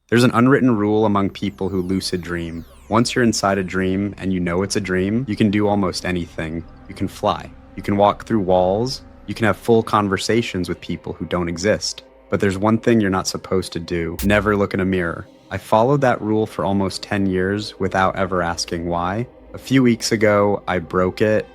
There's an unwritten rule among people who lucid dream. Once you're inside a dream and you know it's a dream, you can do almost anything. You can fly. You can walk through walls. You can have full conversations with people who don't exist. But there's one thing you're not supposed to do. Never look in a mirror. I followed that rule for almost 10 years without ever asking why. A few weeks ago, I broke it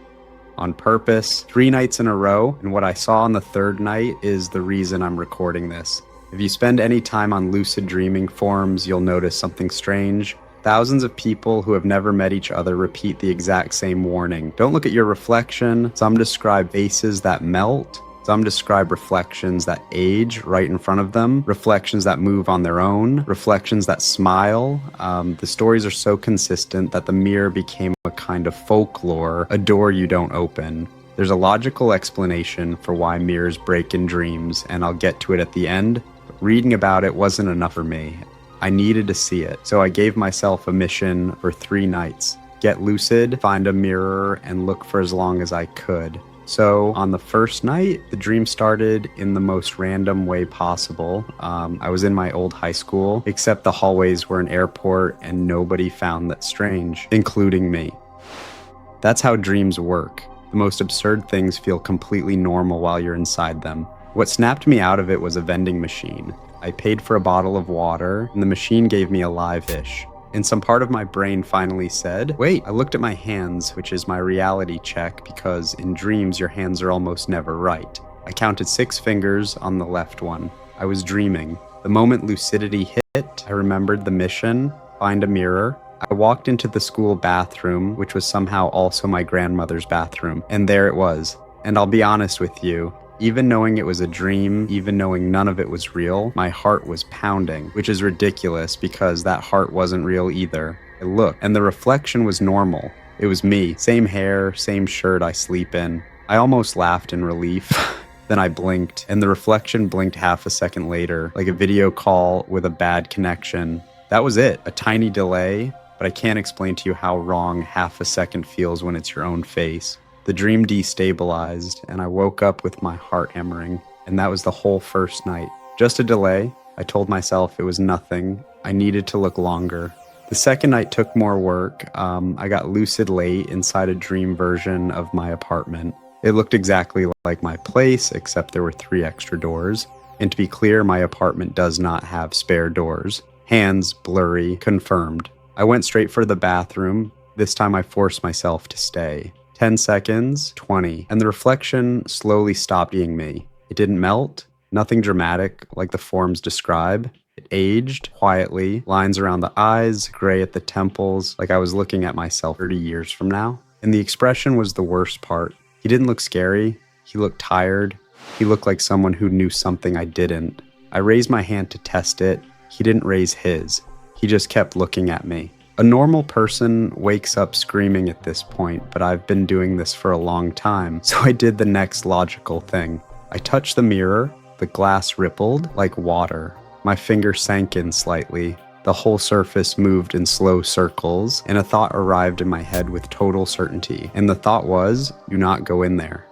on purpose 3 nights in a row, and what I saw on the third night is the reason I'm recording this. If you spend any time on lucid dreaming forums, you'll notice something strange. Thousands of people who have never met each other repeat the exact same warning. Don't look at your reflection. Some describe faces that melt. Some describe reflections that age right in front of them, reflections that move on their own, reflections that smile. The stories are so consistent that the mirror became a kind of folklore, a door you don't open. There's a logical explanation for why mirrors break in dreams, and I'll get to it at the end. But reading about it wasn't enough for me. I needed to see it, so I gave myself a mission for 3 nights. Get lucid, find a mirror, and look for as long as I could. So on the first night, the dream started in the most random way possible. I was in my old high school, except the hallways were an airport and nobody found that strange, including me. That's how dreams work. The most absurd things feel completely normal while you're inside them. What snapped me out of it was a vending machine. I paid for a bottle of water and the machine gave me a live fish. And some part of my brain finally said, wait, I looked at my hands, which is my reality check because in dreams your hands are almost never right. I counted 6 fingers on the left one. I was dreaming. The moment lucidity hit, I remembered the mission, find a mirror. I walked into the school bathroom, which was somehow also my grandmother's bathroom, and there it was. And I'll be honest with you, even knowing it was a dream, even knowing none of it was real, my heart was pounding, which is ridiculous because that heart wasn't real either. I looked, and the reflection was normal. It was me, same hair, same shirt I sleep in. I almost laughed in relief. Then I blinked, and the reflection blinked half a second later, like a video call with a bad connection. That was it, a tiny delay, but I can't explain to you how wrong half a second feels when it's your own face. The dream destabilized, and I woke up with my heart hammering, and that was the whole first night. Just a delay. I told myself it was nothing. I needed to look longer. The second night took more work. I got lucid late inside a dream version of my apartment. It looked exactly like my place, except there were 3 extra doors. And to be clear, my apartment does not have spare doors. Hands blurry, confirmed. I went straight for the bathroom. This time I forced myself to stay. 10 seconds, 20, and the reflection slowly stopped being me. It didn't melt, nothing dramatic like the forms describe. It aged quietly, lines around the eyes, gray at the temples, like I was looking at myself 30 years from now. And the expression was the worst part. He didn't look scary, he looked tired, he looked like someone who knew something I didn't. I raised my hand to test it, he didn't raise his. He just kept looking at me. A normal person wakes up screaming at this point, but I've been doing this for a long time, so I did the next logical thing. I touched the mirror, the glass rippled like water. My finger sank in slightly. The whole surface moved in slow circles, and a thought arrived in my head with total certainty. And the thought was, do not go in there.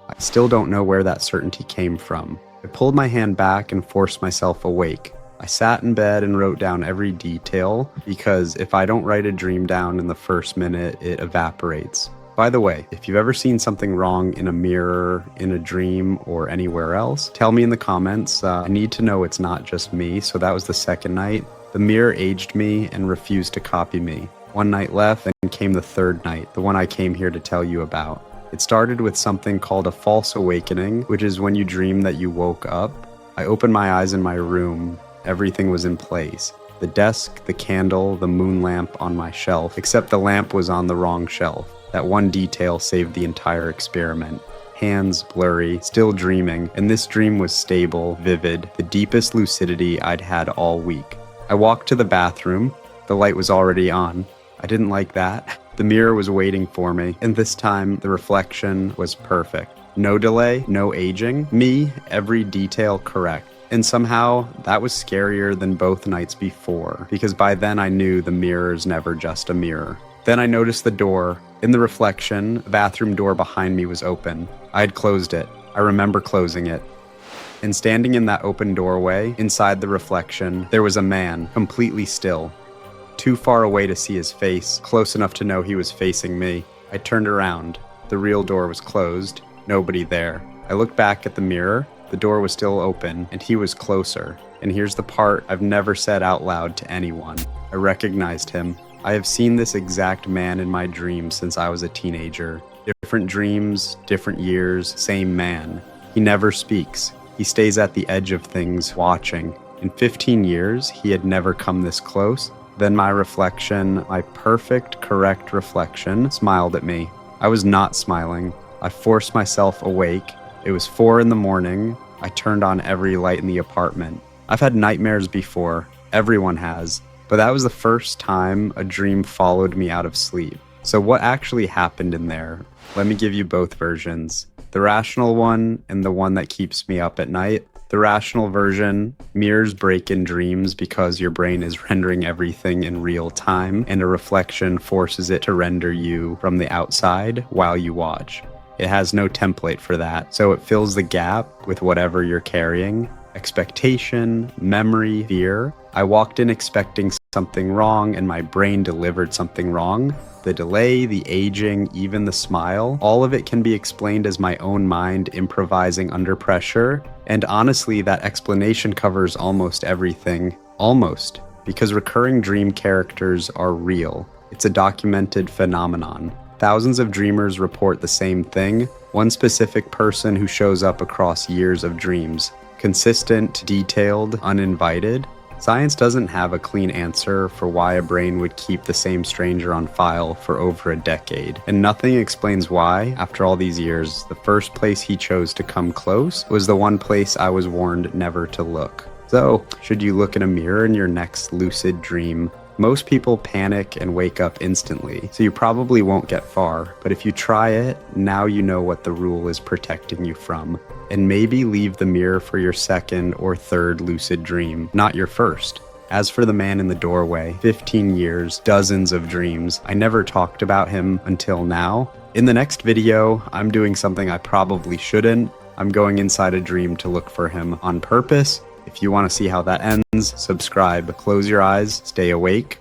I still don't know where that certainty came from. I pulled my hand back and forced myself awake. I sat in bed and wrote down every detail because if I don't write a dream down in the first minute, it evaporates. By the way, if you've ever seen something wrong in a mirror, in a dream, or anywhere else, tell me in the comments. I need to know it's not just me. So that was the second night. The mirror aged me and refused to copy me. 1 night left, then came the third night, the one I came here to tell you about. It started with something called a false awakening, which is when you dream that you woke up. I opened my eyes in my room. Everything was in place. The desk, the candle, the moon lamp on my shelf, except the lamp was on the wrong shelf. That one detail saved the entire experiment. Hands blurry, still dreaming, and this dream was stable, vivid, the deepest lucidity I'd had all week. I walked to the bathroom. The light was already on. I didn't like that. The mirror was waiting for me, and this time the reflection was perfect. No delay, no aging. Me, every detail correct. And somehow, that was scarier than both nights before, because by then I knew the mirror's never just a mirror. Then I noticed the door. In the reflection, the bathroom door behind me was open. I had closed it. I remember closing it. And standing in that open doorway, inside the reflection, there was a man, completely still. Too far away to see his face, close enough to know he was facing me. I turned around. The real door was closed, nobody there. I looked back at the mirror, the door was still open, and he was closer. And here's the part I've never said out loud to anyone. I recognized him. I have seen this exact man in my dreams since I was a teenager. Different dreams, different years, same man. He never speaks. He stays at the edge of things, watching. In 15 years, he had never come this close. Then my reflection, my perfect, correct reflection, smiled at me. I was not smiling. I forced myself awake. It was 4 a.m. I turned on every light in the apartment. I've had nightmares before. Everyone has. But that was the first time a dream followed me out of sleep. So what actually happened in there? Let me give you both versions. The rational one and the one that keeps me up at night. The rational version, mirrors break in dreams because your brain is rendering everything in real time, and a reflection forces it to render you from the outside while you watch. It has no template for that, so it fills the gap with whatever you're carrying. Expectation, memory, fear. I walked in expecting something wrong and my brain delivered something wrong. The delay, the aging, even the smile, all of it can be explained as my own mind improvising under pressure. And honestly, that explanation covers almost everything. Almost. Because recurring dream characters are real. It's a documented phenomenon. Thousands of dreamers report the same thing. One specific person who shows up across years of dreams. Consistent, detailed, uninvited. Science doesn't have a clean answer for why a brain would keep the same stranger on file for over a decade. And nothing explains why, after all these years, the first place he chose to come close was the one place I was warned never to look. So, should you look in a mirror in your next lucid dream? Most people panic and wake up instantly, so you probably won't get far. But if you try it, now you know what the rule is protecting you from. And maybe leave the mirror for your second or third lucid dream, not your first. As for the man in the doorway, 15 years, dozens of dreams. I never talked about him until now. In the next video, I'm doing something I probably shouldn't. I'm going inside a dream to look for him on purpose. If you want to see how that ends, subscribe, close your eyes, stay awake,